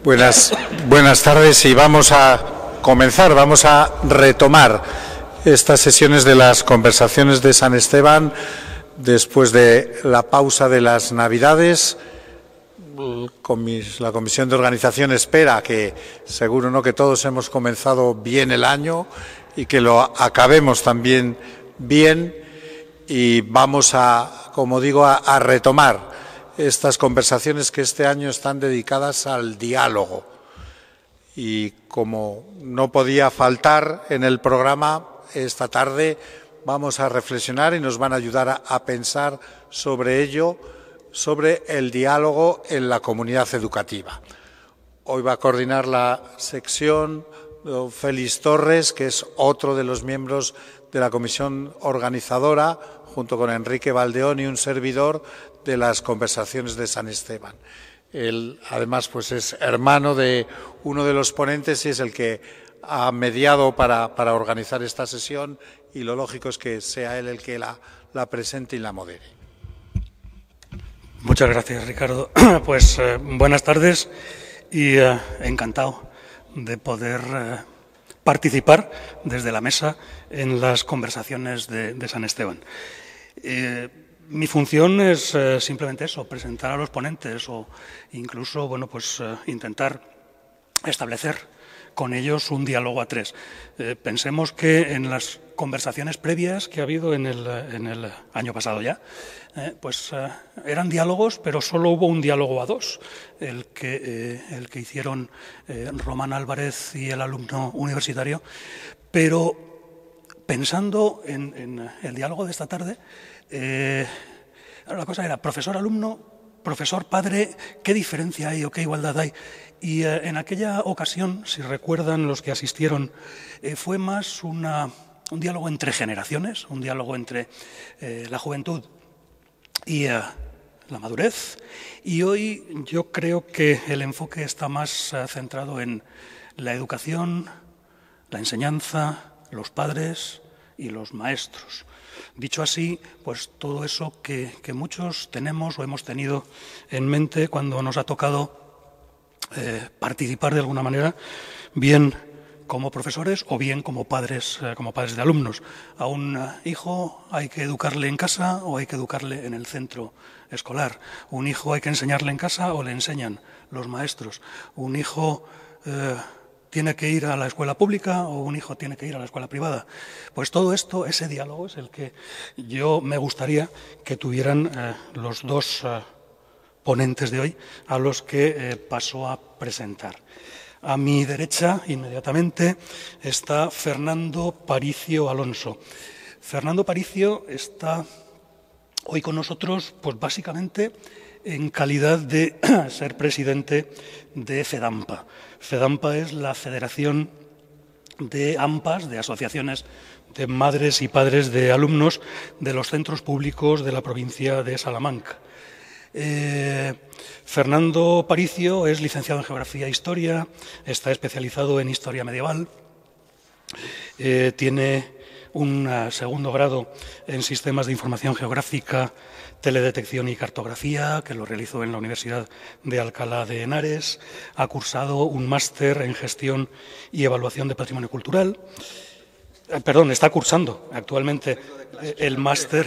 Buenas tardes y vamos a comenzar, vamos a retomar estas sesiones de las conversaciones de San Esteban después de la pausa de las Navidades. La Comisión de Organización espera que, seguro no, que todos hemos comenzado bien el año y que lo acabemos también bien, y vamos a, como digo, a retomar estas conversaciones que este año están dedicadas al diálogo. Y como no podía faltar en el programa, esta tarde vamos a reflexionar y nos van a ayudar a pensar sobre ello, sobre el diálogo en la comunidad educativa. Hoy va a coordinar la sección don Félix Torres, que es otro de los miembros de la comisión organizadora, junto con Enrique Valdeón y un servidor, de las conversaciones de San Esteban. Él, además, pues es hermano de uno de los ponentes y es el que ha mediado para organizar esta sesión, y lo lógico es que sea él el que la presente y la modere. Muchas gracias, Ricardo. Pues buenas tardes y encantado de poder participar desde la mesa en las conversaciones de San Esteban. Mi función es simplemente eso, presentar a los ponentes o incluso, intentar establecer con ellos un diálogo a tres. Pensemos que en las conversaciones previas que ha habido en el año pasado ya, eran diálogos, pero solo hubo un diálogo a dos, el que hicieron Román Álvarez y el alumno universitario. Pero pensando en el diálogo de esta tarde, la cosa era profesor-alumno, profesor-padre, ¿qué diferencia hay o qué igualdad hay? Y en aquella ocasión, si recuerdan los que asistieron, fue más un diálogo entre generaciones, un diálogo entre la juventud y la madurez. Y hoy yo creo que el enfoque está más centrado en la educación, la enseñanza, los padres y los maestros. Dicho así, pues todo eso que muchos tenemos o hemos tenido en mente cuando nos ha tocado participar de alguna manera, bien como profesores o bien como padres de alumnos. A un hijo hay que educarle en casa o hay que educarle en el centro escolar. Un hijo hay que enseñarle en casa o le enseñan los maestros. Un hijo tiene que ir a la escuela pública o un hijo tiene que ir a la escuela privada. Pues todo esto, ese diálogo es el que yo me gustaría que tuvieran los dos ponentes de hoy, a los que paso a presentar. A mi derecha, inmediatamente, está Fernando Paricio Alonso. Fernando Paricio está hoy con nosotros, pues básicamente en calidad de ser presidente de FEDAMPA. FEDAMPA es la Federación de AMPAs, de asociaciones de madres y padres de alumnos de los centros públicos de la provincia de Salamanca. Fernando Paricio es licenciado en Geografía e Historia, está especializado en Historia Medieval, tiene un segundo grado en Sistemas de Información Geográfica, Teledetección y Cartografía, que lo realizó en la Universidad de Alcalá de Henares. Ha cursado un máster en Gestión y Evaluación de Patrimonio Cultural. Está cursando actualmente el máster,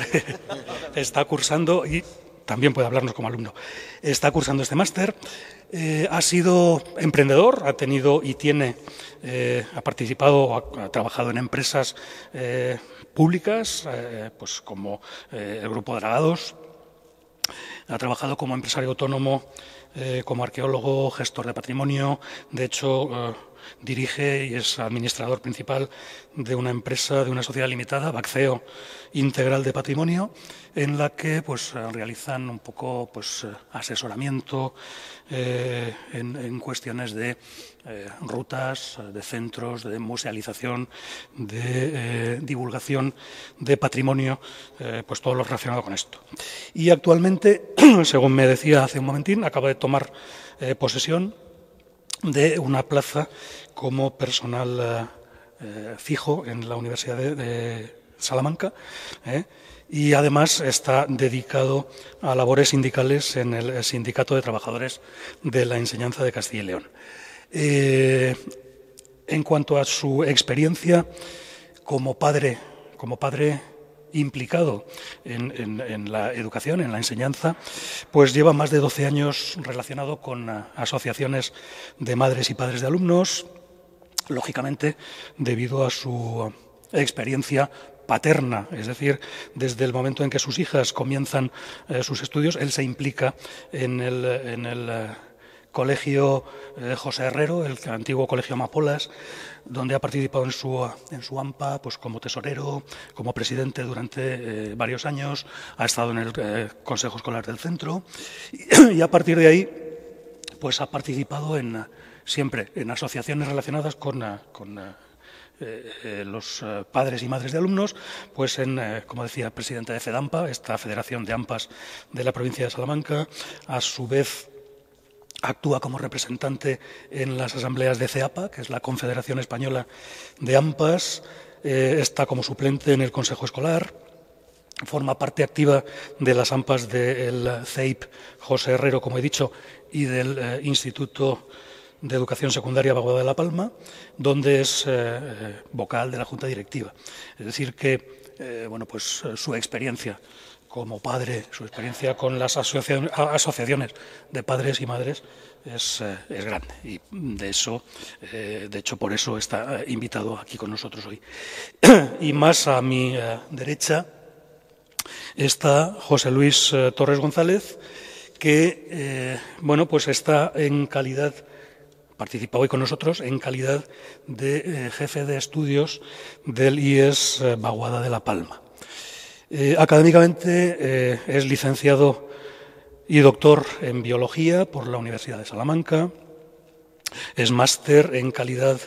está cursando y también puede hablarnos como alumno. Está cursando este máster. Ha sido emprendedor, ha tenido y tiene, ha participado, ha trabajado en empresas públicas, pues como el Grupo Dragados. Ha trabajado como empresario autónomo, como arqueólogo, gestor de patrimonio. De hecho, dirige y es administrador principal de una empresa, de una sociedad limitada, Bacceo Integral de Patrimonio, en la que pues realizan un poco asesoramiento en cuestiones de rutas, de centros, de musealización, de divulgación de patrimonio, pues todo lo relacionado con esto. Y actualmente, según me decía hace un momentín, acaba de tomar posesión de una plaza como personal fijo en la Universidad de Salamanca, y además está dedicado a labores sindicales en el Sindicato de Trabajadores de la Enseñanza de Castilla y León. En cuanto a su experiencia como padre implicado en la educación, en la enseñanza, pues lleva más de 12 años relacionado con asociaciones de madres y padres de alumnos, lógicamente debido a su experiencia paterna, es decir, desde el momento en que sus hijas comienzan sus estudios, él se implica en el Colegio José Herrero, el antiguo Colegio Amapolas, donde ha participado en su AMPA pues como tesorero, como presidente durante varios años, ha estado en el Consejo Escolar del Centro y a partir de ahí pues ha participado siempre en asociaciones relacionadas con los padres y madres de alumnos, pues como decía, presidente de FEDAMPA, esta Federación de AMPAs de la provincia de Salamanca, a su vez actúa como representante en las asambleas de CEAPA, que es la Confederación Española de AMPAs, está como suplente en el Consejo Escolar, forma parte activa de las AMPAs del CEIP José Herrero, como he dicho, y del Instituto de Educación Secundaria Baguada de la Palma, donde es vocal de la Junta Directiva. Es decir que, pues su experiencia como padre, su experiencia con las asociaciones de padres y madres es grande y de hecho por eso está invitado aquí con nosotros hoy. Y más a mi derecha está José Luis Torres González, que pues está participa hoy con nosotros en calidad de jefe de estudios del IES Baguada de la Palma. Académicamente es licenciado y doctor en Biología por la Universidad de Salamanca, es máster en calidad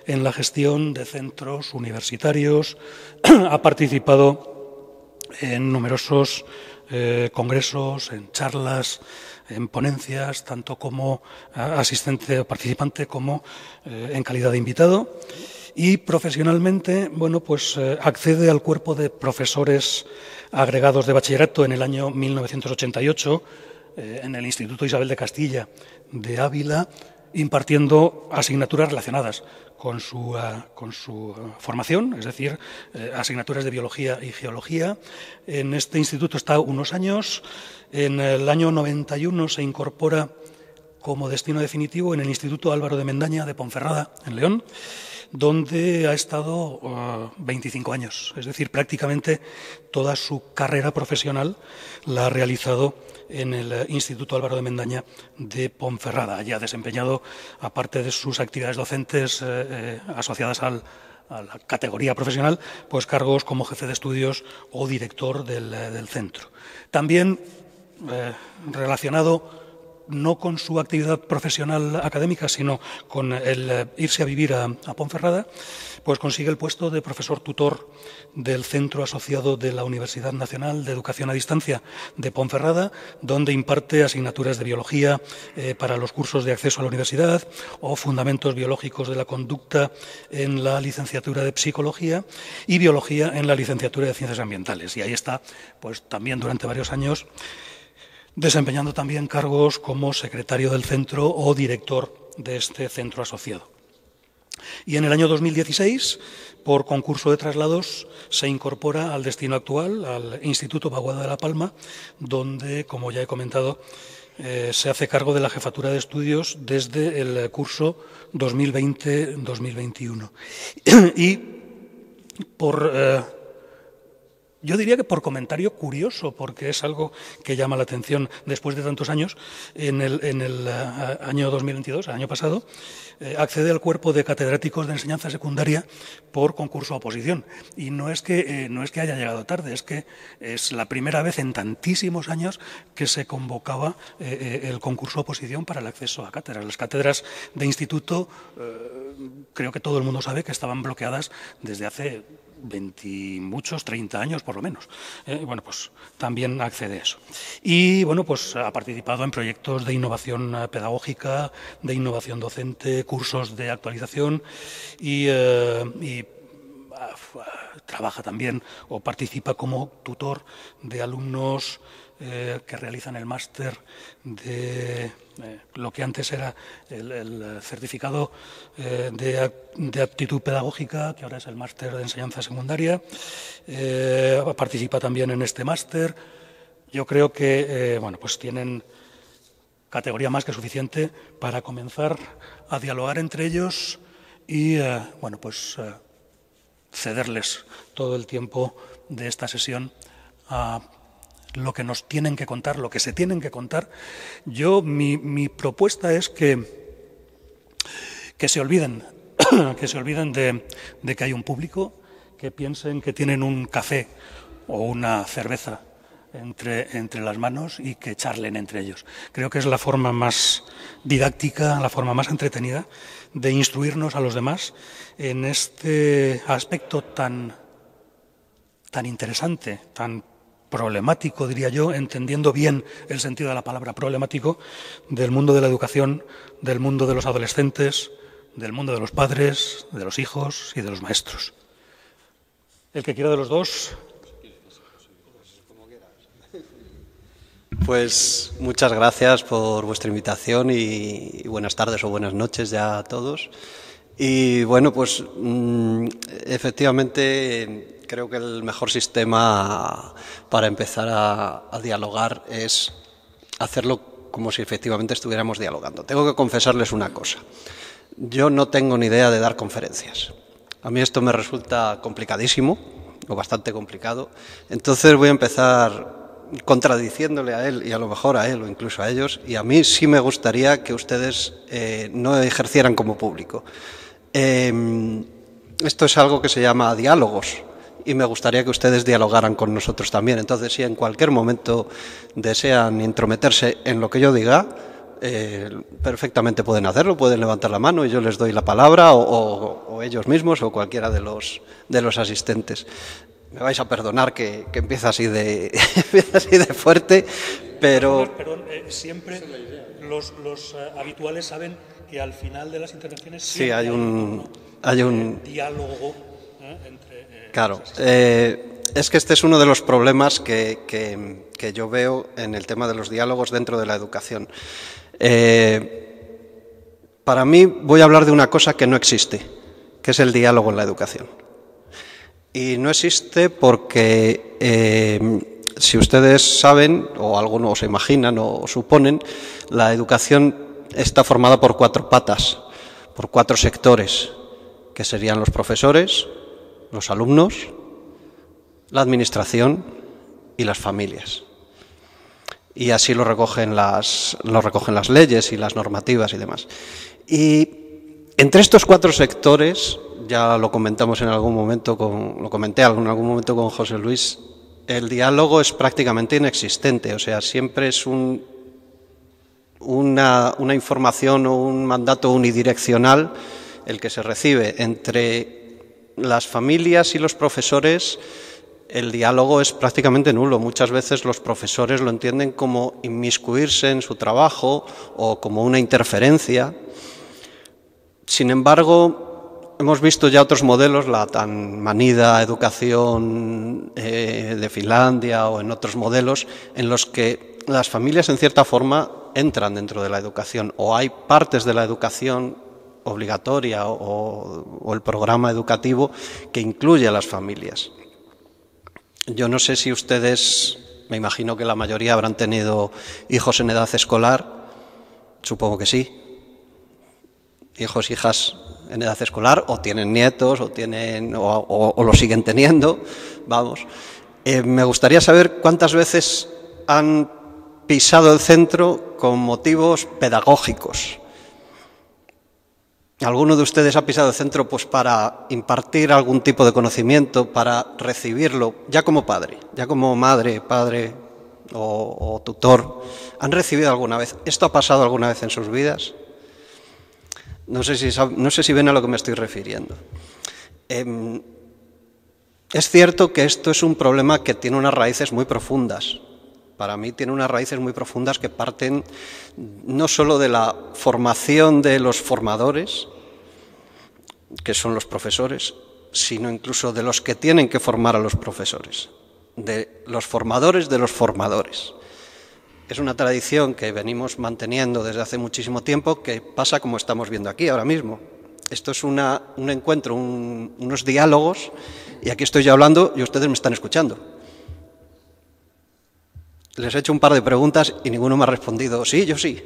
en la gestión de centros universitarios, ha participado en numerosos congresos, en charlas, en ponencias, tanto como asistente o participante como en calidad de invitado. Y profesionalmente, accede al cuerpo de profesores agregados de bachillerato en el año 1988 en el Instituto Isabel de Castilla de Ávila, impartiendo asignaturas relacionadas con su formación, es decir, asignaturas de biología y geología. En este instituto está unos años. En el año 91 se incorpora como destino definitivo en el Instituto Álvaro de Mendaña de Ponferrada, en León, donde ha estado 25 años. Es decir, prácticamente toda su carrera profesional la ha realizado en el Instituto Álvaro de Mendaña de Ponferrada. Allí ha desempeñado, aparte de sus actividades docentes asociadas a la categoría profesional, pues cargos como jefe de estudios o director del centro. También relacionado no con su actividad profesional académica, sino con el irse a vivir a Ponferrada, pues consigue el puesto de profesor tutor del Centro Asociado de la Universidad Nacional de Educación a Distancia de Ponferrada, donde imparte asignaturas de biología para los cursos de acceso a la universidad o fundamentos biológicos de la conducta en la licenciatura de Psicología y biología en la licenciatura de Ciencias Ambientales. Y ahí está, pues también durante varios años, desempeñando también cargos como secretario del centro o director de este centro asociado. Y en el año 2016, por concurso de traslados, se incorpora al destino actual, al Instituto Baguada de la Palma, donde, como ya he comentado, se hace cargo de la jefatura de estudios desde el curso 2020-2021. Y yo diría que por comentario curioso, porque es algo que llama la atención después de tantos años, en el año 2022, el año pasado, accede al cuerpo de catedráticos de enseñanza secundaria por concurso a oposición. Y no es que haya llegado tarde, es que es la primera vez en tantísimos años que se convocaba el concurso a oposición para el acceso a cátedras. Las cátedras de instituto, creo que todo el mundo sabe que estaban bloqueadas desde hace 30 años por lo menos. Pues también accede a eso. Y pues ha participado en proyectos de innovación pedagógica, de innovación docente, cursos de actualización y trabaja también o participa como tutor de alumnos que realizan el máster de lo que antes era el certificado de aptitud pedagógica, que ahora es el máster de enseñanza secundaria. Participa también en este máster. Yo creo que bueno, pues tienen categoría más que suficiente para comenzar a dialogar entre ellos y bueno, pues cederles todo el tiempo de esta sesión a lo que nos tienen que contar, lo que se tienen que contar. Mi propuesta es que se olviden, de que hay un público, que piensen que tienen un café o una cerveza entre las manos y que charlen entre ellos. Creo que es la forma más didáctica, la forma más entretenida de instruirnos a los demás en este aspecto tan interesante, tan problemático, diría yo, entendiendo bien el sentido de la palabra problemático, del mundo de la educación, del mundo de los adolescentes, del mundo de los padres, de los hijos y de los maestros. El que quiera de los dos. Pues muchas gracias por vuestra invitación y buenas tardes o buenas noches ya a todos. Y bueno, pues efectivamente creo que el mejor sistema para empezar a dialogar es hacerlo como si efectivamente estuviéramos dialogando. Tengo que confesarles una cosa. Yo no tengo ni idea de dar conferencias. A mí esto me resulta complicadísimo, o bastante complicado. Entonces voy a empezar contradiciéndole a él y a lo mejor a él o incluso a ellos, y a mí sí me gustaría que ustedes no ejercieran como público. Esto es algo que se llama diálogos y me gustaría que ustedes dialogaran con nosotros también. Entonces, si en cualquier momento desean intrometerse en lo que yo diga, perfectamente pueden hacerlo, pueden levantar la mano y yo les doy la palabra o ellos mismos o cualquiera de los asistentes. Me vais a perdonar que empieza así de fuerte, pero... Perdón, siempre los habituales saben que al final de las intervenciones sí, hay un diálogo entre... Claro, es que este es uno de los problemas que yo veo en el tema de los diálogos dentro de la educación. Para mí voy a hablar de una cosa que no existe, que es el diálogo en la educación. Y no existe porque, si ustedes saben, o algunos se imaginan o suponen, la educación está formada por 4 patas, por 4 sectores, que serían los profesores, los alumnos, la administración y las familias. Y así lo recogen las leyes y las normativas y demás. Y entre estos 4 sectores, ya lo comentamos en algún momento, lo comenté en algún momento con José Luis, el diálogo es prácticamente inexistente, o sea, siempre es una información o un mandato unidireccional el que se recibe entre las familias y los profesores. El diálogo es prácticamente nulo. Muchas veces los profesores lo entienden como inmiscuirse en su trabajo o como una interferencia. Sin embargo, hemos visto ya otros modelos, la tan manida educación de Finlandia o en otros modelos, en los que las familias en cierta forma entran dentro de la educación o hay partes de la educación obligatoria o el programa educativo que incluye a las familias. Yo no sé si ustedes, me imagino que la mayoría habrán tenido hijos en edad escolar, supongo que sí, hijos, hijas en edad escolar, o tienen nietos, o lo siguen teniendo, vamos. Me gustaría saber cuántas veces han pisado el centro con motivos pedagógicos. ¿Alguno de ustedes ha pisado el centro pues para impartir algún tipo de conocimiento, para recibirlo, ya como padre, ya como madre, padre o tutor? ¿Han recibido alguna vez? ¿Esto ha pasado alguna vez en sus vidas? No sé si ven a lo que me estoy refiriendo. Es cierto que esto es un problema que tiene unas raíces muy profundas. Para mí tiene unas raíces muy profundas que parten no solo de la formación de los formadores, que son los profesores, sino incluso de los que tienen que formar a los profesores, de los formadores de los formadores. Es una tradición que venimos manteniendo desde hace muchísimo tiempo, que pasa como estamos viendo aquí ahora mismo. Esto es un encuentro, unos diálogos, y aquí estoy yo hablando y ustedes me están escuchando. Les he hecho un par de preguntas y ninguno me ha respondido, sí, yo sí.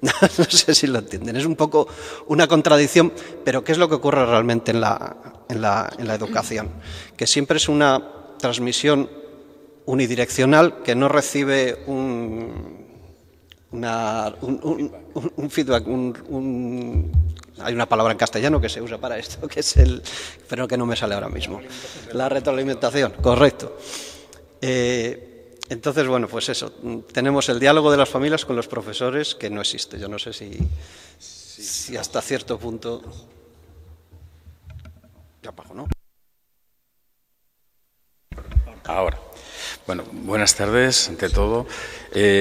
No sé si lo entienden. Es un poco una contradicción, pero ¿qué es lo que ocurre realmente en la educación? Que siempre es una transmisión unidireccional que no recibe un feedback, hay una palabra en castellano que se usa para esto, que es pero que no me sale ahora mismo. La retroalimentación, correcto. Entonces, bueno, pues eso, tenemos el diálogo de las familias con los profesores que no existe. Yo no sé si hasta cierto punto... Ya apago, ¿no? Ahora. Bueno, buenas tardes, ante todo.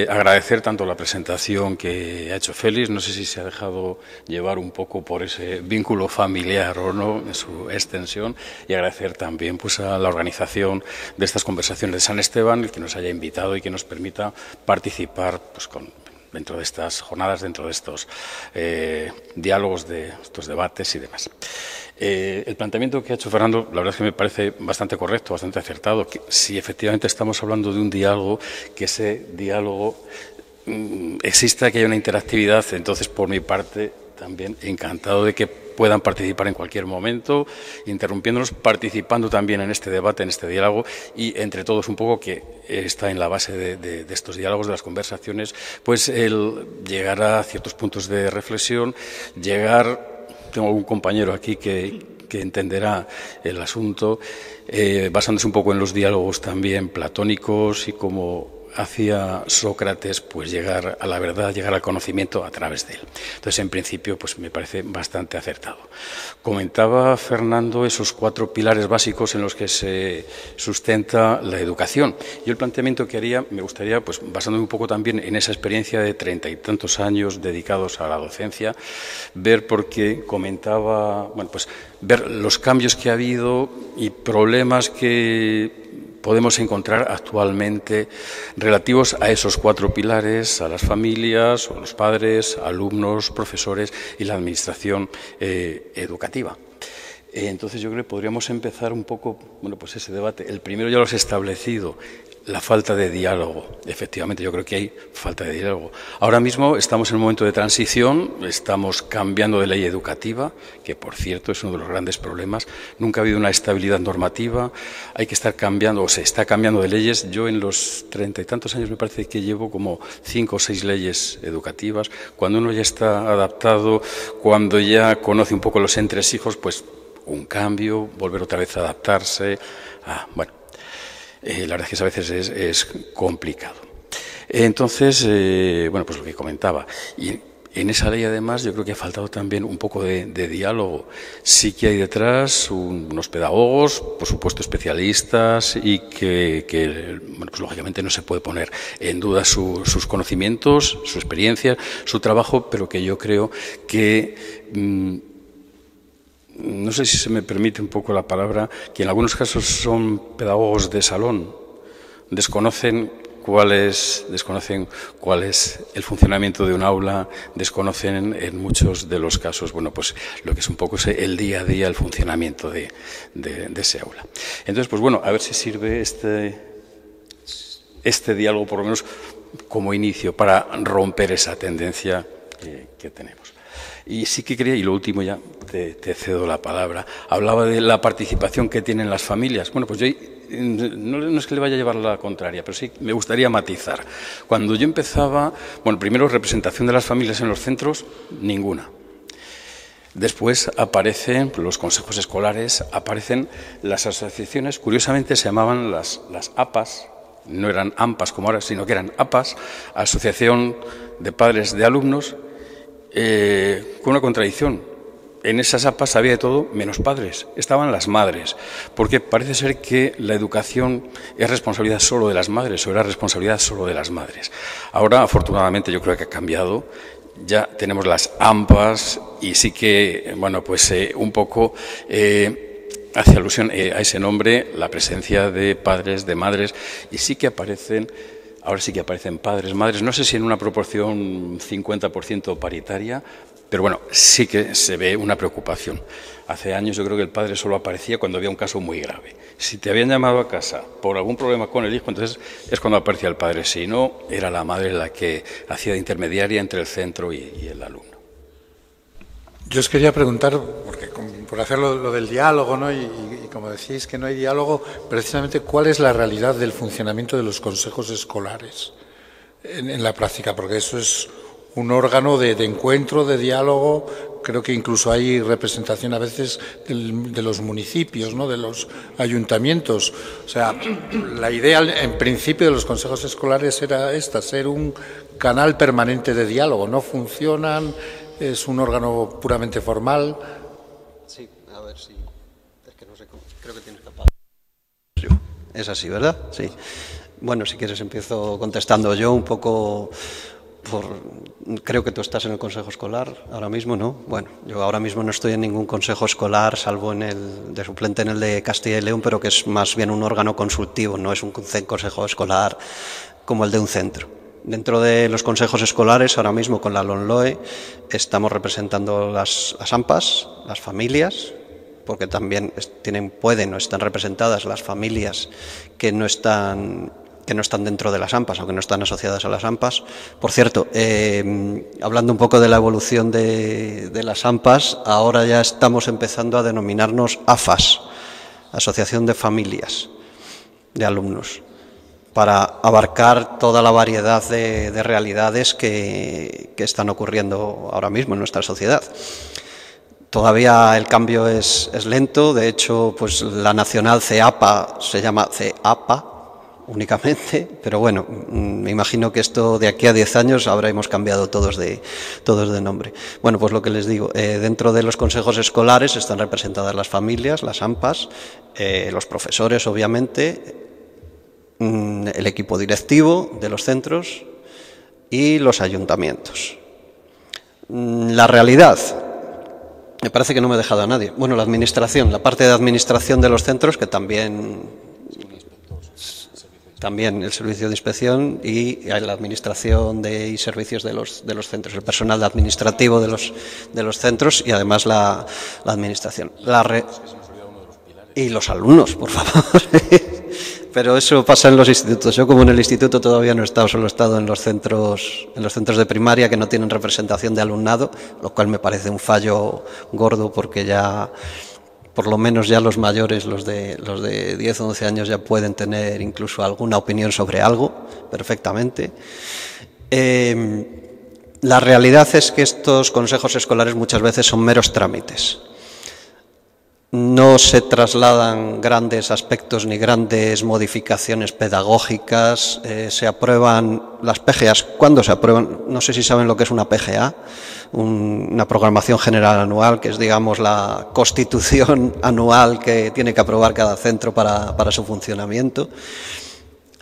Agradecer tanto la presentación que ha hecho Félix, no sé si se ha dejado llevar un poco por ese vínculo familiar o no, en su extensión, y agradecer también pues, a la organización de estas conversaciones de San Esteban, el que nos haya invitado y que nos permita participar pues, dentro de estas jornadas, dentro de estos diálogos, de estos debates y demás. El planteamiento que ha hecho Fernando, la verdad es que me parece bastante correcto, bastante acertado, que si efectivamente estamos hablando de un diálogo, que ese diálogo exista, que haya una interactividad, entonces por mi parte también encantado de que puedan participar en cualquier momento, interrumpiéndonos, participando también en este debate, en este diálogo, y entre todos un poco, que está en la base de estos diálogos, de las conversaciones, pues el llegar a ciertos puntos de reflexión, tengo algún compañero aquí que entenderá el asunto, basándose un poco en los diálogos también platónicos y como hacía Sócrates, pues llegar a la verdad, llegar al conocimiento a través de él. Entonces, en principio, pues me parece bastante acertado. Comentaba Fernando esos 4 pilares básicos en los que se sustenta la educación. Yo el planteamiento que haría, me gustaría, pues basándome un poco también en esa experiencia de 30 y tantos años dedicados a la docencia, ver por qué comentaba, bueno, pues ver los cambios que ha habido y problemas que podemos encontrar actualmente relativos a esos 4 pilares, a las familias, o los padres, alumnos, profesores y la administración educativa. Entonces yo creo que podríamos empezar un poco, bueno, pues ese debate. El primero ya lo has establecido, la falta de diálogo. Efectivamente, yo creo que hay falta de diálogo. Ahora mismo estamos en un momento de transición, estamos cambiando de ley educativa, que por cierto es uno de los grandes problemas. Nunca ha habido una estabilidad normativa, hay que estar cambiando, o se está cambiando de leyes. Yo en los 30 y tantos años me parece que llevo como 5 o 6 leyes educativas. Cuando uno ya está adaptado, cuando ya conoce un poco los entresijos, pues un cambio, volver otra vez a adaptarse. Bueno, la verdad es que a veces es complicado. Entonces, bueno, pues lo que comentaba. Y en esa ley, además, yo creo que ha faltado también un poco de diálogo. Sí que hay detrás unos pedagogos, por supuesto especialistas, y que bueno, pues lógicamente no se puede poner en duda sus conocimientos, su experiencia, su trabajo, pero que yo creo que no sé si se me permite un poco la palabra, que en algunos casos son pedagogos de salón, desconocen cuál es el funcionamiento de un aula, desconocen en muchos de los casos, bueno, pues lo que es un poco el día a día, el funcionamiento de ese aula. Entonces, pues bueno, a ver si sirve este diálogo, por lo menos como inicio, para romper esa tendencia que tenemos. Y sí que quería, y lo último ya, te cedo la palabra, hablaba de la participación que tienen las familias. Bueno, pues yo no es que le vaya a llevar la contraria, pero sí me gustaría matizar. Cuando yo empezaba, bueno, primero representación de las familias en los centros, ninguna. Después aparecen los consejos escolares, aparecen las asociaciones, curiosamente se llamaban las APAs, no eran AMPAs como ahora, sino que eran APAs, Asociación de Padres de Alumnos, con una contradicción. En esas APAs había de todo menos padres, estaban las madres, porque parece ser que la educación es responsabilidad solo de las madres, o era responsabilidad solo de las madres. Ahora, afortunadamente, yo creo que ha cambiado, ya tenemos las AMPAs y sí que, bueno, pues un poco hace alusión a ese nombre la presencia de padres, de madres, y sí que aparecen, ahora sí que aparecen padres, madres, no sé si en una proporción 50% paritaria, pero bueno, sí que se ve una preocupación. Hace años yo creo que el padre solo aparecía cuando había un caso muy grave. Si te habían llamado a casa por algún problema con el hijo, entonces es cuando aparecía el padre. Si no, era la madre la que hacía de intermediaria entre el centro y el alumno. Yo os quería preguntar, porque por hacer lo del diálogo, ¿no? y como decís que no hay diálogo, precisamente cuál es la realidad del funcionamiento de los consejos escolares en la práctica, porque eso es un órgano de encuentro, de diálogo. Creo que incluso hay representación a veces de los municipios, ¿no? De los ayuntamientos. O sea, la idea en principio de los consejos escolares era esta, ser un canal permanente de diálogo. No funcionan, es un órgano puramente formal. Sí, a ver si... Es que no sé cómo... Creo que tienes que apagar. Es así, ¿verdad? Sí. Bueno, si quieres empiezo contestando yo un poco... Creo que tú estás en el consejo escolar ahora mismo, ¿no? Bueno, yo ahora mismo no estoy en ningún consejo escolar, salvo en el de suplente en el de Castilla y León, pero que es más bien un órgano consultivo, no es un consejo escolar como el de un centro. Dentro de los consejos escolares, ahora mismo con la LONLOE, estamos representando las AMPAs, las familias, porque también pueden o están representadas las familias que no están dentro de las AMPAs o que no están asociadas a las AMPAs. Por cierto, hablando un poco de la evolución de las AMPAs, ahora ya estamos empezando a denominarnos AFAS, Asociación de Familias de Alumnos, para abarcar toda la variedad de realidades que están ocurriendo ahora mismo en nuestra sociedad. Todavía el cambio es lento, de hecho, pues la nacional CEAPA se llama CEAPA, únicamente, pero bueno, me imagino que esto de aquí a 10 años habremos cambiado todos de nombre. Bueno, pues lo que les digo, dentro de los consejos escolares están representadas las familias, las AMPAs, los profesores, obviamente, el equipo directivo de los centros y los ayuntamientos. La realidad, me parece que no me he dejado a nadie. Bueno, la administración, la parte de administración de los centros, que también el servicio de inspección y la administración y servicios de los centros, el personal administrativo de los centros y además la administración. Y los alumnos, por favor. Pero eso pasa en los institutos. Yo, como en el instituto todavía no he estado, solo he estado en los centros de primaria que no tienen representación de alumnado, lo cual me parece un fallo gordo, porque ya por lo menos ya los mayores, los de 10 o 11 años, ya pueden tener incluso alguna opinión sobre algo perfectamente. La realidad es que estos consejos escolares muchas veces son meros trámites. No se trasladan grandes aspectos ni grandes modificaciones pedagógicas. Se aprueban las PGAs. ¿Cuándo se aprueban? No sé si saben lo que es una PGA, una programación general anual, que es, digamos, la constitución anual que tiene que aprobar cada centro para su funcionamiento.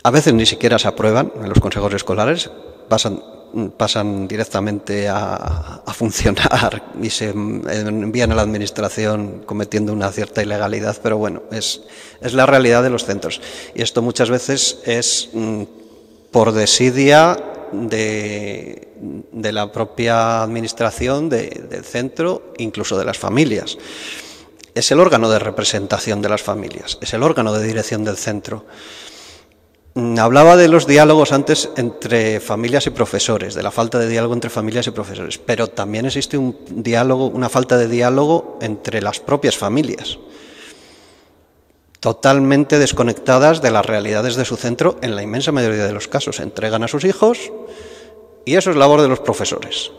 A veces ni siquiera se aprueban en los consejos escolares, pasan directamente a funcionar y se envían a la administración cometiendo una cierta ilegalidad, pero bueno, es la realidad de los centros. Y esto muchas veces es por desidia de la propia administración del centro, incluso de las familias. Es el órgano de representación de las familias, es el órgano de dirección del centro. Hablaba de los diálogos antes entre familias y profesores, de la falta de diálogo entre familias y profesores, pero también existe una falta de diálogo entre las propias familias, totalmente desconectadas de las realidades de su centro en la inmensa mayoría de los casos. Se entregan a sus hijos y eso es labor de los profesores.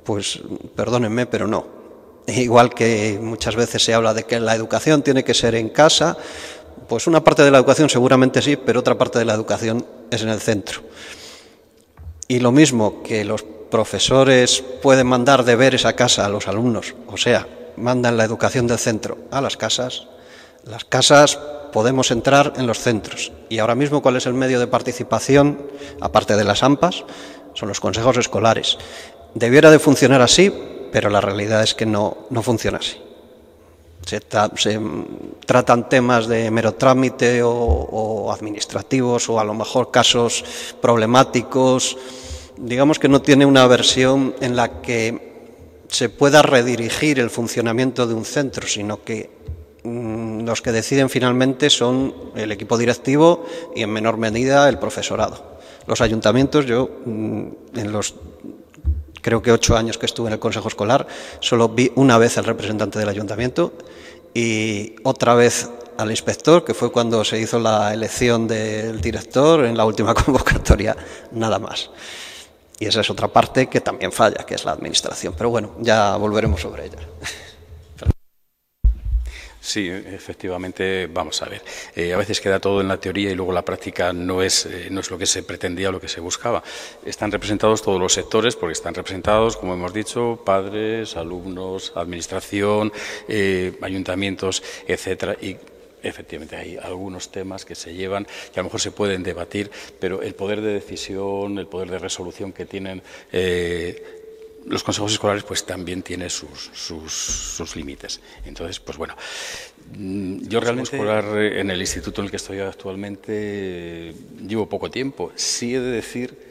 Pues perdónenme, pero no. Igual que muchas veces se habla de que la educación tiene que ser en casa, pues una parte de la educación seguramente sí, pero otra parte de la educación es en el centro. Y lo mismo que los profesores pueden mandar deberes a casa a los alumnos, o sea, mandan la educación del centro a las casas podemos entrar en los centros. Y ahora mismo, ¿cuál es el medio de participación, aparte de las AMPAs? Son los consejos escolares. Debiera de funcionar así, pero la realidad es que no funciona así. Se tratan temas de mero trámite o administrativos o a lo mejor casos problemáticos. Digamos que no tiene una versión en la que se pueda redirigir el funcionamiento de un centro, sino que los que deciden finalmente son el equipo directivo y en menor medida el profesorado. Los ayuntamientos, yo en los creo que 8 años que estuve en el Consejo Escolar, solo vi una vez al representante del ayuntamiento y otra vez al inspector, que fue cuando se hizo la elección del director en la última convocatoria, nada más. Y esa es otra parte que también falla, que es la administración. Pero bueno, ya volveremos sobre ella. Sí, efectivamente, vamos a ver. A veces queda todo en la teoría y luego la práctica no es lo que se pretendía o lo que se buscaba. Están representados todos los sectores, porque están representados, como hemos dicho, padres, alumnos, administración, ayuntamientos, etcétera. Y efectivamente hay algunos temas que se llevan, que a lo mejor se pueden debatir, pero el poder de decisión, el poder de resolución que tienen los consejos escolares, pues también tiene sus límites. Entonces, pues bueno, yo realmente escolar en el instituto en el que estoy actualmente llevo poco tiempo. Sí he de decir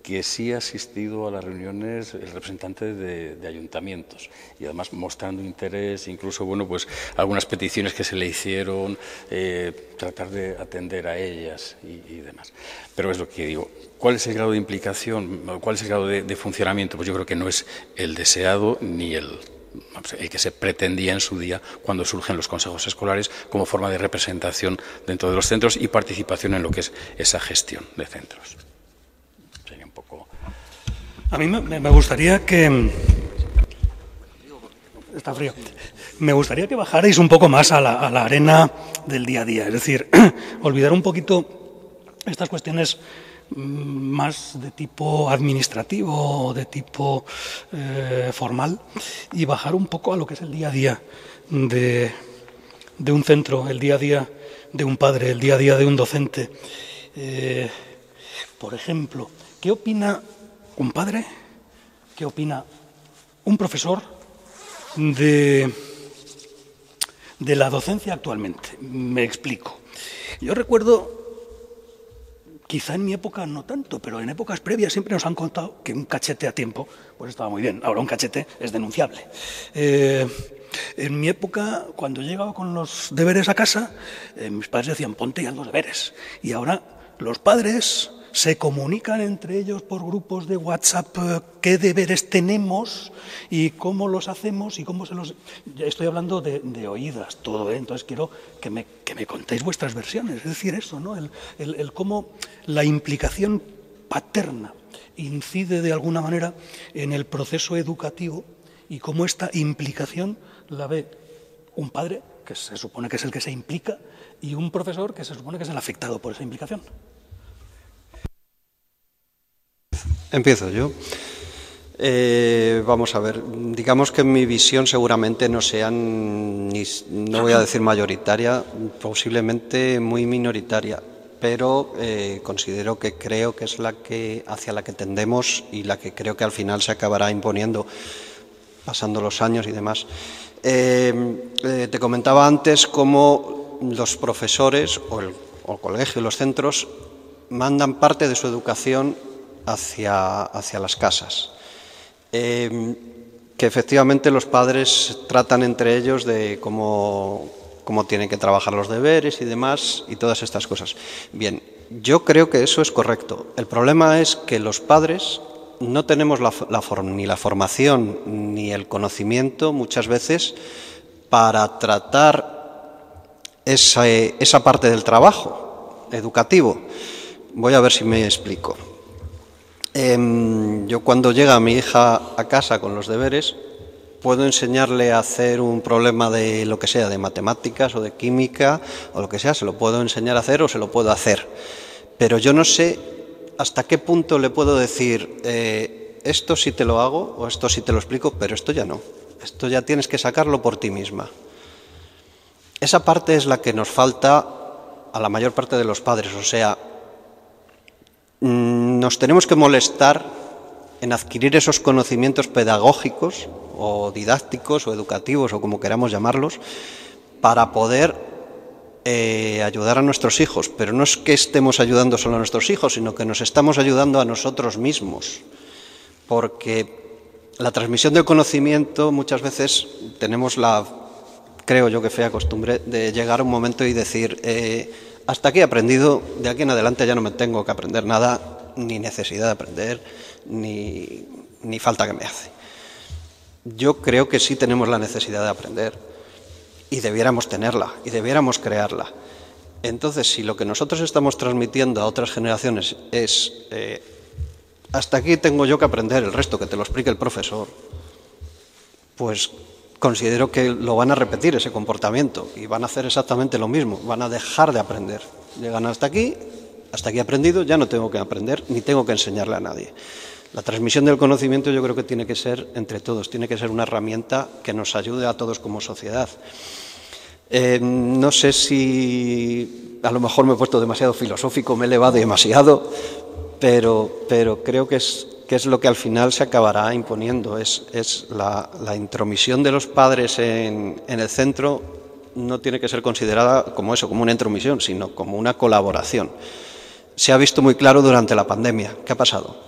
que sí ha asistido a las reuniones el representante de ayuntamientos y además mostrando interés, incluso bueno, pues algunas peticiones que se le hicieron, tratar de atender a ellas y demás. Pero es lo que digo, ¿cuál es el grado de implicación, cuál es el grado de funcionamiento? Pues yo creo que no es el deseado ni el que se pretendía en su día cuando surgen los consejos escolares como forma de representación dentro de los centros y participación en lo que es esa gestión de centros. A mí me gustaría que... Está frío. Me gustaría que bajarais un poco más a la arena del día a día. Es decir, olvidar un poquito estas cuestiones más de tipo administrativo o de tipo formal y bajar un poco a lo que es el día a día de un centro, el día a día de un padre, el día a día de un docente. Por ejemplo, ¿qué opina un padre? ¿Qué opina un profesor de la docencia actualmente? Me explico. Yo recuerdo, quizá en mi época no tanto, pero en épocas previas siempre nos han contado que un cachete a tiempo pues estaba muy bien. Ahora un cachete es denunciable. En mi época, cuando llegaba con los deberes a casa, mis padres decían, ponte ya los deberes. Y ahora los padres se comunican entre ellos por grupos de WhatsApp qué deberes tenemos y cómo los hacemos y cómo se los... Estoy hablando de oídas, todo, ¿eh? Entonces quiero que me contéis vuestras versiones, es decir, eso, ¿no? El cómo la implicación paterna incide de alguna manera en el proceso educativo y cómo esta implicación la ve un padre, que se supone que es el que se implica, y un profesor que se supone que es el afectado por esa implicación. Empiezo yo. Vamos a ver, digamos que mi visión seguramente no sea, no voy a decir mayoritaria, posiblemente muy minoritaria, pero considero que creo que es hacia la que tendemos y la que creo que al final se acabará imponiendo pasando los años y demás. Te comentaba antes cómo los profesores o el colegio, los centros, mandan parte de su educación hacia las casas, que efectivamente los padres tratan entre ellos de cómo tienen que trabajar los deberes y demás y todas estas cosas. Bien, yo creo que eso es correcto. El problema es que los padres no tenemos ni la formación ni el conocimiento muchas veces para tratar esa parte del trabajo educativo. Voy a ver si me explico. Yo cuando llega mi hija a casa con los deberes, puedo enseñarle a hacer un problema de lo que sea, de matemáticas o de química o lo que sea, se lo puedo enseñar a hacer o se lo puedo hacer. Pero yo no sé hasta qué punto le puedo decir, esto sí te lo hago o esto sí te lo explico, pero esto ya no. Esto ya tienes que sacarlo por ti misma. Esa parte es la que nos falta a la mayor parte de los padres, o sea, nos tenemos que molestar en adquirir esos conocimientos pedagógicos o didácticos o educativos o como queramos llamarlos para poder ayudar a nuestros hijos. Pero no es que estemos ayudando solo a nuestros hijos, sino que nos estamos ayudando a nosotros mismos, porque la transmisión del conocimiento muchas veces tenemos creo yo que fea costumbre de llegar a un momento y decir hasta aquí he aprendido, de aquí en adelante ya no me tengo que aprender nada, ni necesidad de aprender, ni falta que me hace. Yo creo que sí tenemos la necesidad de aprender y debiéramos tenerla y debiéramos crearla. Entonces, si lo que nosotros estamos transmitiendo a otras generaciones es hasta aquí tengo yo que aprender, el resto que te lo explique el profesor, pues considero que lo van a repetir ese comportamiento y van a hacer exactamente lo mismo, van a dejar de aprender. Llegan hasta aquí he aprendido, ya no tengo que aprender ni tengo que enseñarle a nadie. La transmisión del conocimiento yo creo que tiene que ser entre todos, tiene que ser una herramienta que nos ayude a todos como sociedad. No sé si a lo mejor me he puesto demasiado filosófico, me he elevado demasiado, pero creo que es lo que al final se acabará imponiendo, es la intromisión de los padres en el centro. No tiene que ser considerada como eso, como una intromisión, sino como una colaboración. Se ha visto muy claro durante la pandemia. ¿Qué ha pasado?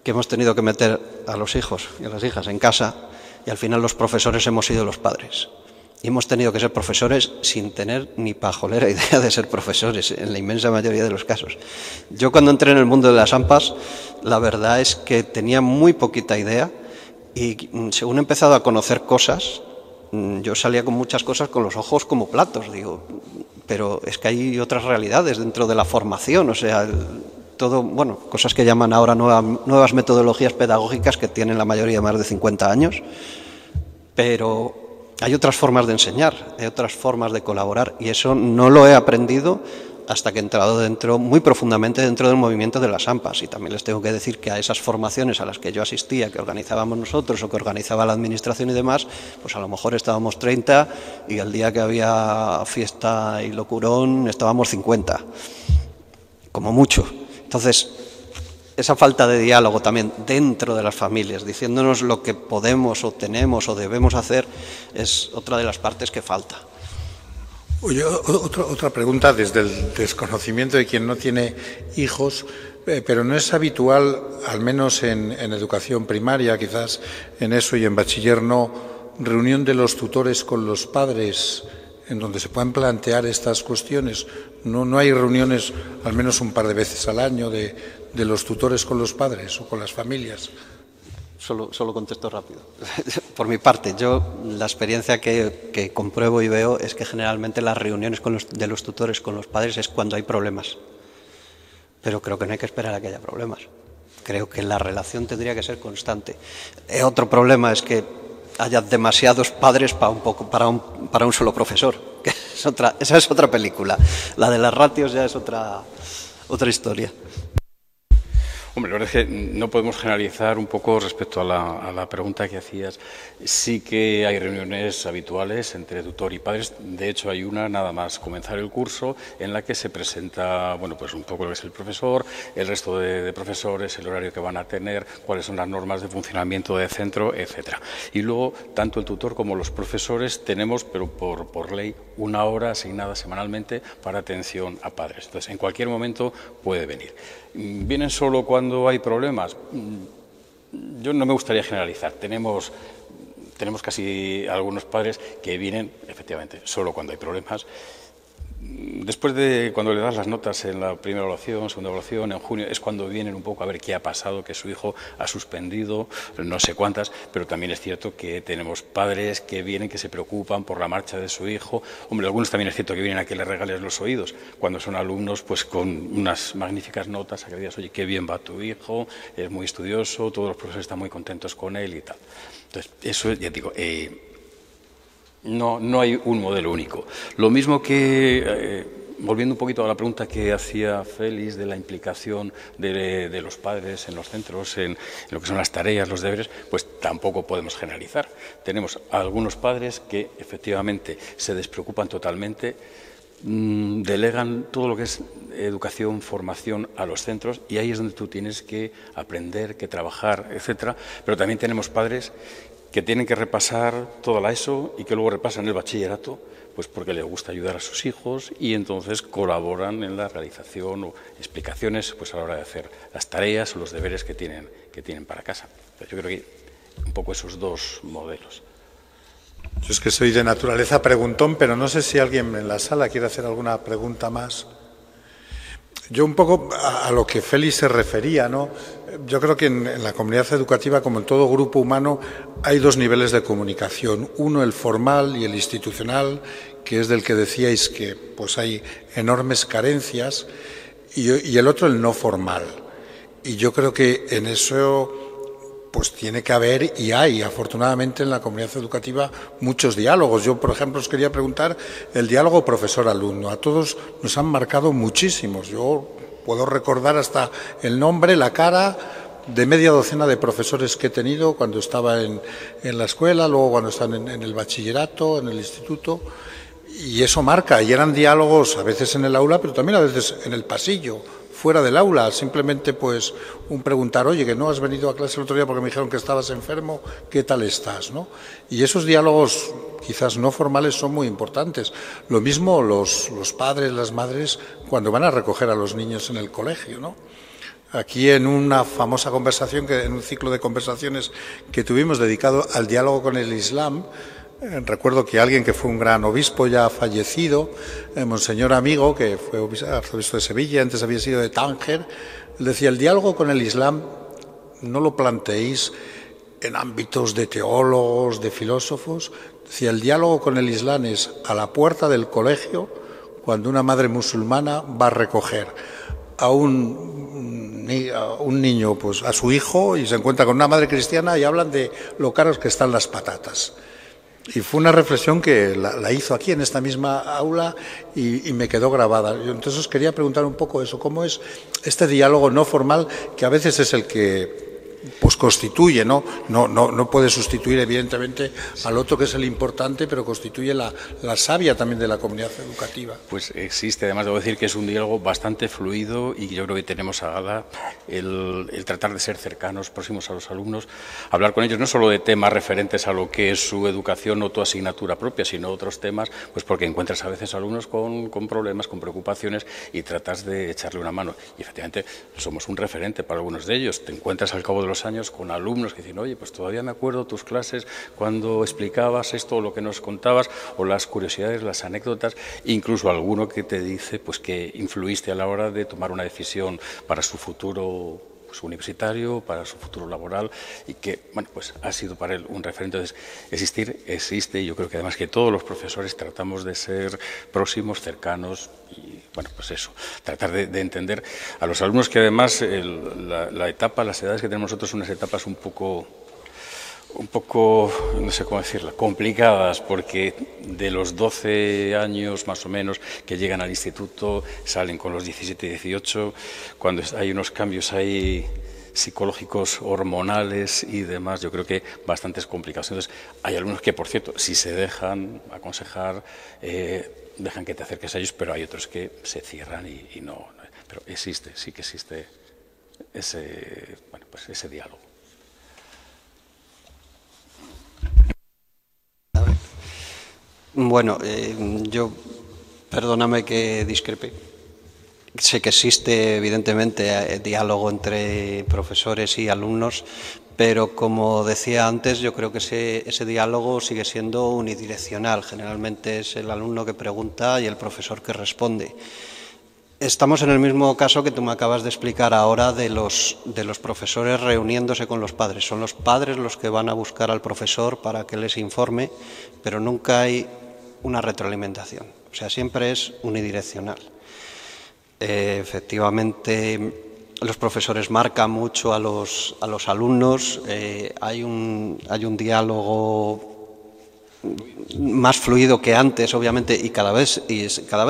Que hemos tenido que meter a los hijos y a las hijas en casa y al final los profesores hemos sido los padres. Y hemos tenido que ser profesores sin tener ni pajolera idea de ser profesores, en la inmensa mayoría de los casos. Yo cuando entré en el mundo de las AMPAs, la verdad es que tenía muy poquita idea y según he empezado a conocer cosas, yo salía con muchas cosas con los ojos como platos, digo, pero es que hay otras realidades dentro de la formación, o sea, todo, bueno, cosas que llaman ahora nuevas metodologías pedagógicas que tienen la mayoría más de 50 años, pero hay otras formas de enseñar, hay otras formas de colaborar y eso no lo he aprendido hasta que he entrado muy profundamente dentro del movimiento de las AMPAs. Y también les tengo que decir que a esas formaciones a las que yo asistía, que organizábamos nosotros o que organizaba la administración y demás, pues a lo mejor estábamos 30 y el día que había fiesta y locurón estábamos 50, como mucho. Entonces, esa falta de diálogo también dentro de las familias, diciéndonos lo que podemos o tenemos o debemos hacer, es otra de las partes que falta. Oye, otra pregunta desde el desconocimiento de quien no tiene hijos, pero no es habitual, al menos en educación primaria, quizás en eso y en bachiller no, reunión de los tutores con los padres en donde se puedan plantear estas cuestiones. No hay reuniones, al menos un par de veces al año, de los tutores con los padres o con las familias. Solo contesto rápido. Por mi parte, yo la experiencia que compruebo y veo es que generalmente las reuniones de los tutores con los padres es cuando hay problemas. Pero creo que no hay que esperar a que haya problemas. Creo que la relación tendría que ser constante. Otro problema es que haya demasiados padres para un solo profesor. Que esa es otra película. La de las ratios ya es otra historia. Hombre, la verdad es que no podemos generalizar un poco respecto a la pregunta que hacías. Sí que hay reuniones habituales entre tutor y padres. De hecho, hay una nada más comenzar el curso en la que se presenta, bueno, pues un poco lo que es el profesor, el resto de profesores, el horario que van a tener, cuáles son las normas de funcionamiento del centro, etcétera. Y luego, tanto el tutor como los profesores tenemos, pero por ley, una hora asignada semanalmente para atención a padres. Entonces, en cualquier momento puede venir. ¿Vienen solo cuando hay problemas? Yo no me gustaría generalizar. Tenemos casi algunos padres que vienen, efectivamente, solo cuando hay problemas. Después de cuando le das las notas en la primera evaluación, segunda evaluación, en junio, es cuando vienen un poco a ver qué ha pasado, que su hijo ha suspendido, no sé cuántas, pero también es cierto que tenemos padres que vienen, que se preocupan por la marcha de su hijo. Hombre, algunos también es cierto que vienen a que le regales los oídos, cuando son alumnos, pues con unas magníficas notas, a que digas, oye, qué bien va tu hijo, es muy estudioso, todos los profesores están muy contentos con él y tal. Entonces, eso, ya digo, no hay un modelo único. Lo mismo que, volviendo un poquito a la pregunta que hacía Félix de la implicación de los padres en los centros, en lo que son las tareas, los deberes, pues tampoco podemos generalizar. Tenemos algunos padres que efectivamente se despreocupan totalmente, delegan todo lo que es educación, formación a los centros, y ahí es donde tú tienes que aprender, que trabajar, etcétera. Pero también tenemos padres que tienen que repasar toda la ESO y que luego repasan el bachillerato, pues porque les gusta ayudar a sus hijos y entonces colaboran en la realización o explicaciones pues a la hora de hacer las tareas o los deberes que tienen para casa. Pero yo creo que un poco esos dos modelos. Yo es que soy de naturaleza preguntón, pero no sé si alguien en la sala quiere hacer alguna pregunta más. Yo un poco a lo que Félix se refería, ¿no? Yo creo que en la comunidad educativa, como en todo grupo humano, hay dos niveles de comunicación. Uno, el formal, y el institucional, que es del que decíais que pues hay enormes carencias, y el otro, el no formal. Y yo creo que en eso pues tiene que haber, y hay, afortunadamente, en la comunidad educativa muchos diálogos. Yo, por ejemplo, os quería preguntar el diálogo profesor-alumno. A todos nos han marcado muchísimos. Yo puedo recordar hasta el nombre, la cara de media docena de profesores que he tenido cuando estaba en la escuela, luego cuando están en el bachillerato, en el instituto, y eso marca. Y eran diálogos a veces en el aula, pero también a veces en el pasillo, fuera del aula, simplemente pues un preguntar, oye, que no has venido a clase el otro día porque me dijeron que estabas enfermo, ¿qué tal estás?, ¿no? Y esos diálogos quizás no formales son muy importantes. Lo mismo los padres, las madres, cuando van a recoger a los niños en el colegio, ¿no? Aquí en una famosa conversación, en un ciclo de conversaciones que tuvimos dedicado al diálogo con el Islam, recuerdo que alguien que fue un gran obispo ya fallecido, Monseñor Amigo, que fue arzobispo de Sevilla, antes había sido de Tánger, decía, el diálogo con el Islam no lo planteéis en ámbitos de teólogos, de filósofos. Decía, el diálogo con el Islam es a la puerta del colegio cuando una madre musulmana va a recoger a un niño, pues a su hijo, y se encuentra con una madre cristiana y hablan de lo caros que están las patatas. Y fue una reflexión que la hizo aquí en esta misma aula y me quedó grabada. Yo entonces os quería preguntar un poco eso, ¿cómo es este diálogo no formal que a veces es el que pues constituye, no puede sustituir evidentemente al otro que es el importante, pero constituye la savia también de la comunidad educativa? Pues existe, además debo decir que es un diálogo bastante fluido y yo creo que tenemos a gala el tratar de ser cercanos, próximos a los alumnos, hablar con ellos no solo de temas referentes a lo que es su educación o tu asignatura propia, sino otros temas, pues porque encuentras a veces alumnos con problemas, con preocupaciones y tratas de echarle una mano. Y efectivamente somos un referente para algunos de ellos. Te encuentras al cabo de los años con alumnos que dicen, oye, pues todavía me acuerdo tus clases cuando explicabas esto o lo que nos contabas, o las curiosidades, las anécdotas, incluso alguno que te dice pues que influiste a la hora de tomar una decisión para su futuro pues, universitario, para su futuro laboral, y que, bueno, pues ha sido para él un referente. Entonces, existe, y yo creo que además que todos los profesores tratamos de ser próximos, cercanos, y bueno, pues eso, tratar de entender a los alumnos, que además la etapa, las edades que tenemos nosotros son unas etapas un poco, no sé cómo decirlo, complicadas, porque de los 12 años más o menos que llegan al instituto, salen con los 17, 18, cuando hay unos cambios ahí psicológicos, hormonales y demás, yo creo que bastantes complicaciones. Hay alumnos que, por cierto, si se dejan aconsejar, dejan que te acerques a ellos, pero hay otros que se cierran y no. Pero existe, sí que existe ese diálogo. Bueno, yo, perdóname que discrepe. Sé que existe, evidentemente, diálogo entre profesores y alumnos, pero como decía antes, yo creo que ese diálogo sigue siendo unidireccional. Generalmente es el alumno que pregunta y el profesor que responde. Estamos en el mismo caso que tú me acabas de explicar ahora de los profesores reuniéndose con los padres. Son los padres los que van a buscar al profesor para que les informe, pero nunca hay una retroalimentación. O sea, siempre es unidireccional. Efectivamente, los profesores marcan mucho a los alumnos. Hay un diálogo más fluido que antes, obviamente, y cada vez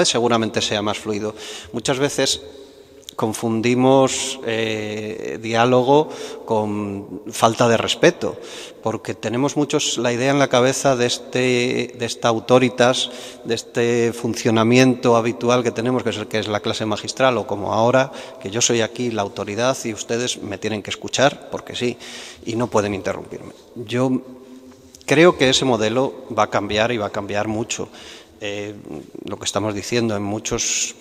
seguramente sea más fluido. Muchas veces, confundimos diálogo con falta de respeto, porque tenemos muchos la idea en la cabeza de esta autoritas, de este funcionamiento habitual que tenemos, que es la clase magistral, o como ahora, que yo soy aquí la autoridad y ustedes me tienen que escuchar, porque sí, y no pueden interrumpirme. Yo creo que ese modelo va a cambiar y va a cambiar mucho. Lo que estamos diciendo en muchos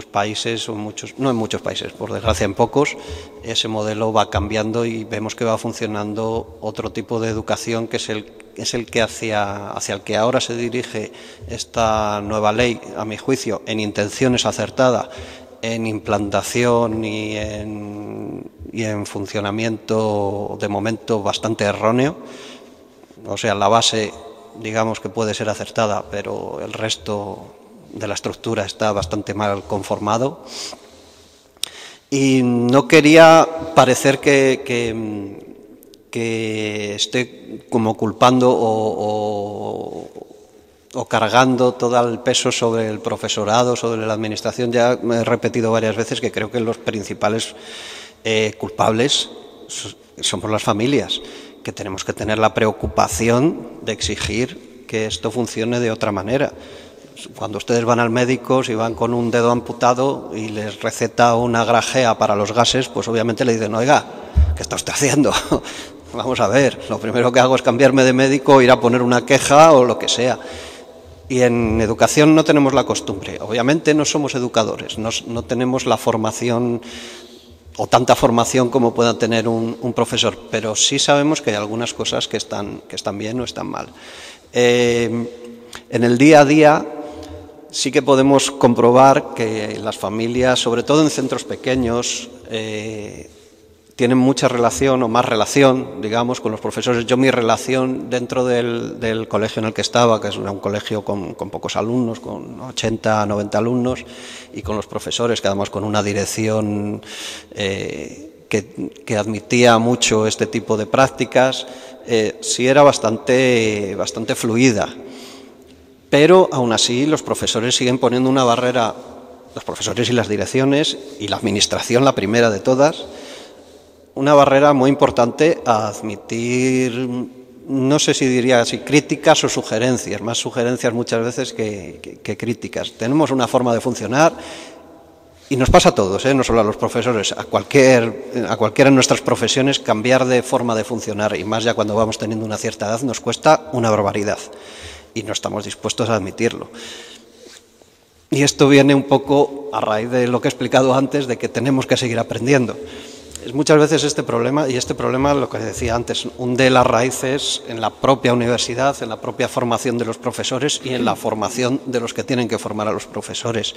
países, no en muchos países, por desgracia en pocos, ese modelo va cambiando y vemos que va funcionando otro tipo de educación, que es el que hacia el que ahora se dirige esta nueva ley, a mi juicio, en intenciones acertada, en implantación y en funcionamiento de momento bastante erróneo. O sea, la base, digamos que puede ser acertada, pero el resto de la estructura está bastante mal conformado. Y no quería parecer que esté como culpando o cargando todo el peso sobre el profesorado, sobre la administración. Ya me he repetido varias veces que creo que los principales culpables somos las familias, que tenemos que tener la preocupación de exigir que esto funcione de otra manera. Cuando ustedes van al médico, si van con un dedo amputado y les receta una grajea para los gases, pues obviamente le dicen, oiga, ¿qué está usted haciendo? Vamos a ver, lo primero que hago es cambiarme de médico, ir a poner una queja o lo que sea. Y en educación no tenemos la costumbre. Obviamente no somos educadores, no tenemos la formación o tanta formación como pueda tener un profesor, pero sí sabemos que hay algunas cosas que están bien o están mal. En el día a día sí que podemos comprobar que las familias, sobre todo en centros pequeños, tienen mucha relación o más relación, digamos, con los profesores. Yo mi relación dentro del colegio en el que estaba, que era un colegio con pocos alumnos, con 80, 90 alumnos, y con los profesores, que además con una dirección que admitía mucho este tipo de prácticas, sí era bastante fluida. Pero aún así los profesores siguen poniendo una barrera, los profesores y las direcciones, y la administración, la primera de todas, una barrera muy importante a admitir, no sé si diría así, críticas o sugerencias, más sugerencias muchas veces que críticas. Tenemos una forma de funcionar y nos pasa a todos, no solo a los profesores, a cualquiera de nuestras profesiones, cambiar de forma de funcionar, y más ya cuando vamos teniendo una cierta edad, nos cuesta una barbaridad y no estamos dispuestos a admitirlo. Y esto viene un poco a raíz de lo que he explicado antes, de que tenemos que seguir aprendiendo. Es muchas veces este problema, lo que decía antes, hunde las raíces en la propia universidad, en la propia formación de los profesores y en la formación de los que tienen que formar a los profesores.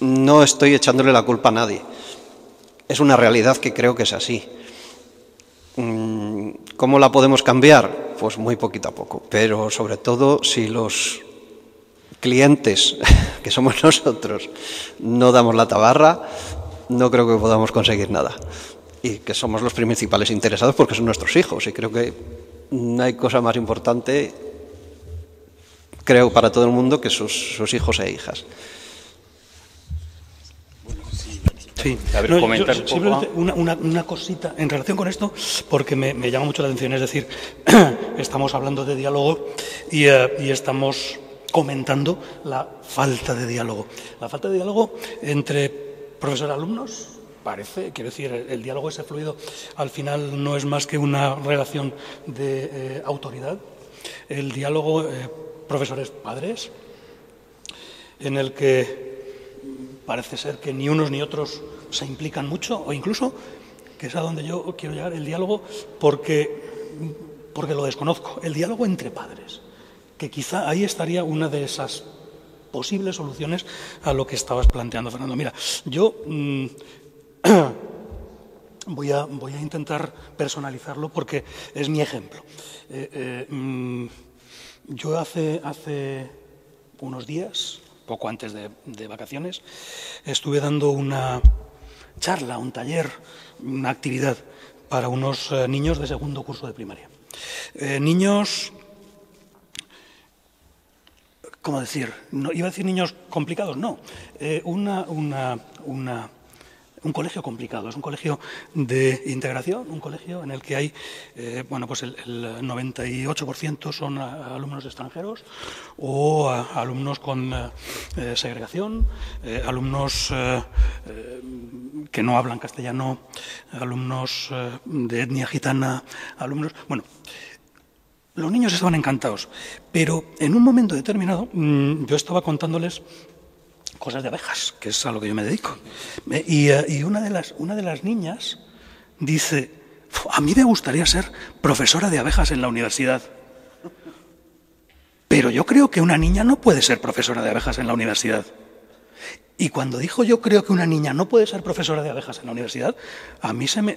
No estoy echándole la culpa a nadie. Es una realidad que creo que es así. ¿Cómo la podemos cambiar? Pues muy poquito a poco, pero sobre todo si los clientes, que somos nosotros, no damos la tabarra, no creo que podamos conseguir nada. Y que somos los principales interesados porque son nuestros hijos. Y creo que no hay cosa más importante, creo, para todo el mundo que sus hijos e hijas. Sí, simplemente una cosita en relación con esto, porque me llama mucho la atención. Es decir, estamos hablando de diálogo y estamos comentando la falta de diálogo. La falta de diálogo entre profesor y alumnos, parece, quiero decir, el diálogo ese fluido al final no es más que una relación de autoridad. El diálogo profesores-padres, en el que parece ser que ni unos ni otros se implican mucho, o incluso, que es a donde yo quiero llegar, el diálogo porque lo desconozco, el diálogo entre padres, que quizá ahí estaría una de esas posibles soluciones a lo que estabas planteando, Fernando. Mira, yo voy a intentar personalizarlo porque es mi ejemplo. Yo hace unos días, poco antes de vacaciones, estuve dando una charla, un taller, una actividad para unos niños de segundo curso de primaria. Niños, ¿cómo decir? No, iba a decir niños complicados, no. un colegio complicado, es un colegio de integración, un colegio en el que hay, bueno, pues el 98% son alumnos extranjeros o alumnos con segregación, alumnos que no hablan castellano, alumnos de etnia gitana, alumnos... Bueno, los niños estaban encantados, pero en un momento determinado yo estaba contándoles cosas de abejas, que es a lo que yo me dedico. Y una de las niñas dice, a mí me gustaría ser profesora de abejas en la universidad. Pero yo creo que una niña no puede ser profesora de abejas en la universidad. Y cuando dijo yo creo que una niña no puede ser profesora de abejas en la universidad, a mí se me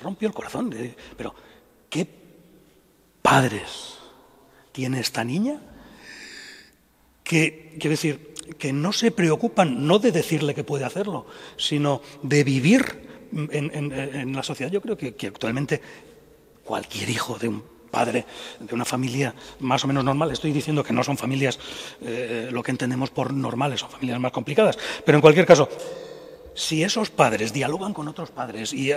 rompió el corazón. Pero, ¿qué padres tiene esta niña? Que, quiero decir, que no se preocupan no de decirle que puede hacerlo, sino de vivir en la sociedad. Yo creo que actualmente cualquier hijo de un padre de una familia más o menos normal, estoy diciendo que no son familias lo que entendemos por normales, son familias más complicadas, pero en cualquier caso, si esos padres dialogan con otros padres y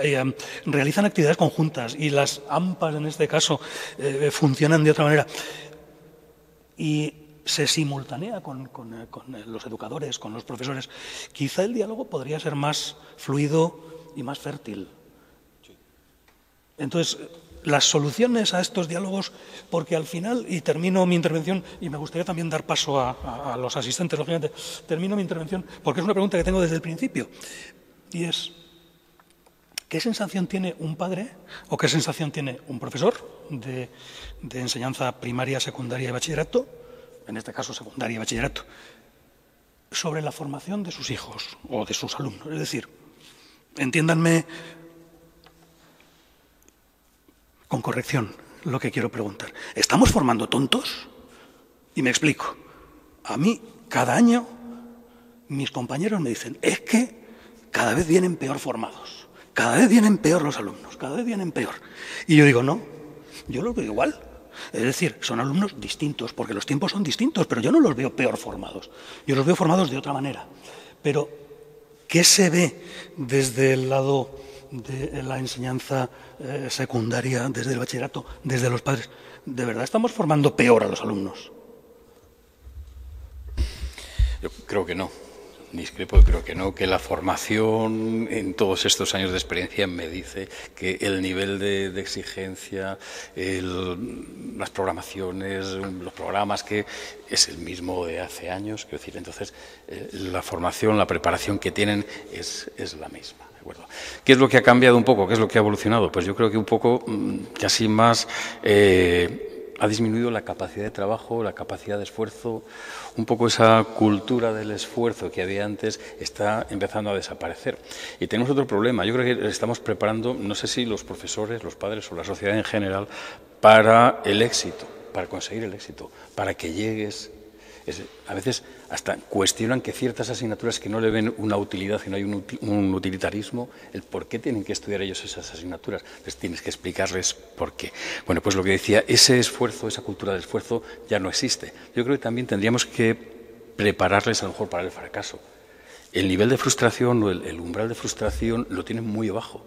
realizan actividades conjuntas y las AMPAs en este caso funcionan de otra manera y se simultanea con los educadores, con los profesores, quizá el diálogo podría ser más fluido y más fértil. Entonces, las soluciones a estos diálogos, porque al final, y termino mi intervención, y me gustaría también dar paso a los asistentes, lógicamente, termino mi intervención, porque es una pregunta que tengo desde el principio, y es, ¿qué sensación tiene un padre o qué sensación tiene un profesor de enseñanza primaria, secundaria y bachillerato, en este caso secundaria y bachillerato, sobre la formación de sus hijos o de sus alumnos? Es decir, entiéndanme con corrección lo que quiero preguntar. ¿Estamos formando tontos? Y me explico. A mí, cada año, mis compañeros me dicen, es que cada vez vienen peor formados, cada vez vienen peor los alumnos, cada vez vienen peor. Y yo digo, no, yo los veo igual. Es decir, son alumnos distintos, porque los tiempos son distintos, pero yo no los veo peor formados. Yo los veo formados de otra manera. Pero, ¿qué se ve desde el lado de la enseñanza secundaria, desde el bachillerato, desde los padres? ¿De verdad estamos formando peor a los alumnos? Yo creo que no. Discrepo, creo que no, que la formación en todos estos años de experiencia me dice que el nivel de exigencia, las programaciones, los programas, que es el mismo de hace años, quiero decir, entonces la formación, la preparación que tienen es la misma. ¿De acuerdo? ¿Qué es lo que ha cambiado un poco? ¿Qué es lo que ha evolucionado? Pues yo creo que un poco, casi más, ha disminuido la capacidad de trabajo, la capacidad de esfuerzo, un poco esa cultura del esfuerzo que había antes está empezando a desaparecer. Y tenemos otro problema. Yo creo que estamos preparando, no sé si los profesores, los padres o la sociedad en general, para el éxito, para conseguir el éxito, para que llegues. A veces hasta cuestionan que ciertas asignaturas que no le ven una utilidad, que no hay un utilitarismo, el por qué tienen que estudiar ellos esas asignaturas. Entonces tienes que explicarles por qué. Bueno, pues lo que decía, ese esfuerzo, esa cultura del esfuerzo ya no existe. Yo creo que también tendríamos que prepararles a lo mejor para el fracaso. El nivel de frustración o el umbral de frustración lo tienen muy bajo.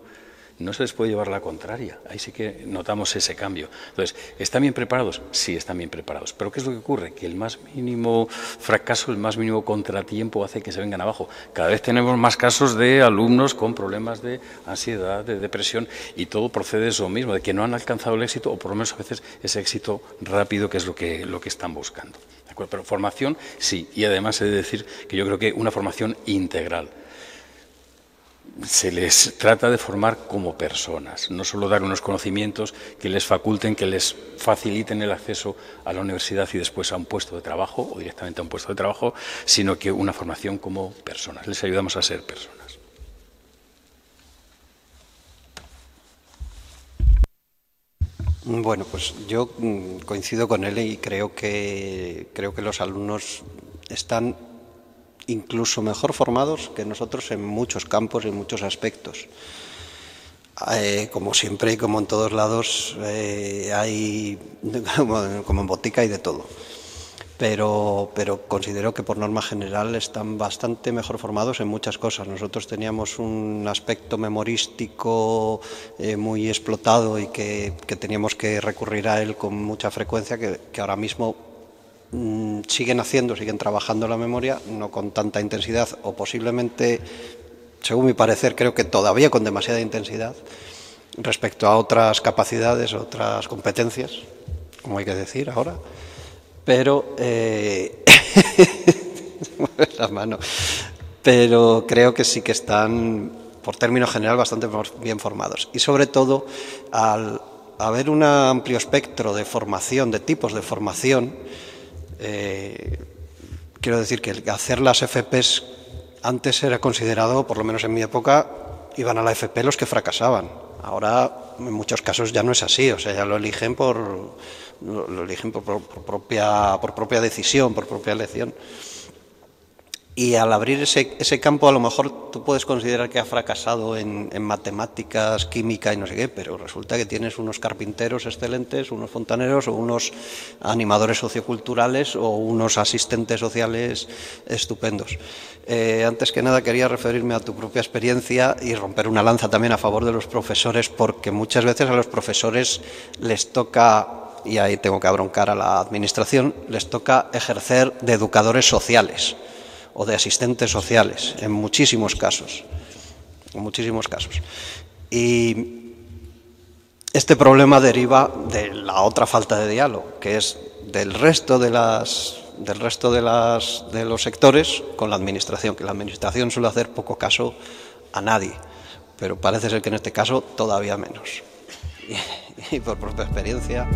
No se les puede llevar la contraria. Ahí sí que notamos ese cambio. Entonces, ¿están bien preparados? Sí, están bien preparados. Pero ¿qué es lo que ocurre? Que el más mínimo fracaso, el más mínimo contratiempo hace que se vengan abajo. Cada vez tenemos más casos de alumnos con problemas de ansiedad, de depresión, y todo procede de eso mismo, de que no han alcanzado el éxito, o por lo menos a veces ese éxito rápido, que es lo que están buscando. ¿De acuerdo? Pero formación, sí. Y además he de decir que yo creo que una formación integral. Se les trata de formar como personas, no solo dar unos conocimientos que les faculten, que les faciliten el acceso a la universidad y después a un puesto de trabajo o directamente a un puesto de trabajo, sino que una formación como personas. Les ayudamos a ser personas. Bueno, pues yo coincido con él y creo que los alumnos están incluso mejor formados que nosotros en muchos campos y en muchos aspectos. Como siempre y como en todos lados hay, como en botica, hay de todo. pero considero que por norma general están bastante mejor formados en muchas cosas. Nosotros teníamos un aspecto memorístico muy explotado y que teníamos que recurrir a él con mucha frecuencia, que ahora mismo siguen trabajando la memoria, no con tanta intensidad, o posiblemente, según mi parecer, creo que todavía con demasiada intensidad respecto a otras capacidades, otras competencias, como hay que decir ahora. Pero la mano. Pero creo que sí que están, por término general, bastante bien formados. Y sobre todo, al haber un amplio espectro de formación, de tipos de formación, quiero decir que hacer las FPs antes era considerado, por lo menos en mi época, iban a la FP los que fracasaban. Ahora, en muchos casos ya no es así, o sea, ya lo eligen por propia decisión, por propia elección. Y al abrir ese campo, a lo mejor tú puedes considerar que ha fracasado en matemáticas, química y no sé qué, pero resulta que tienes unos carpinteros excelentes, unos fontaneros o unos animadores socioculturales o unos asistentes sociales estupendos. Antes que nada quería referirme a tu propia experiencia y romper una lanza también a favor de los profesores, porque muchas veces a los profesores les toca, y ahí tengo que abroncar a la administración, les toca ejercer de educadores sociales o de asistentes sociales, en muchísimos casos. Y este problema deriva de la otra falta de diálogo, que es del resto de los sectores con la administración, que la administración suele hacer poco caso a nadie, pero parece ser que en este caso todavía menos. Y por propia experiencia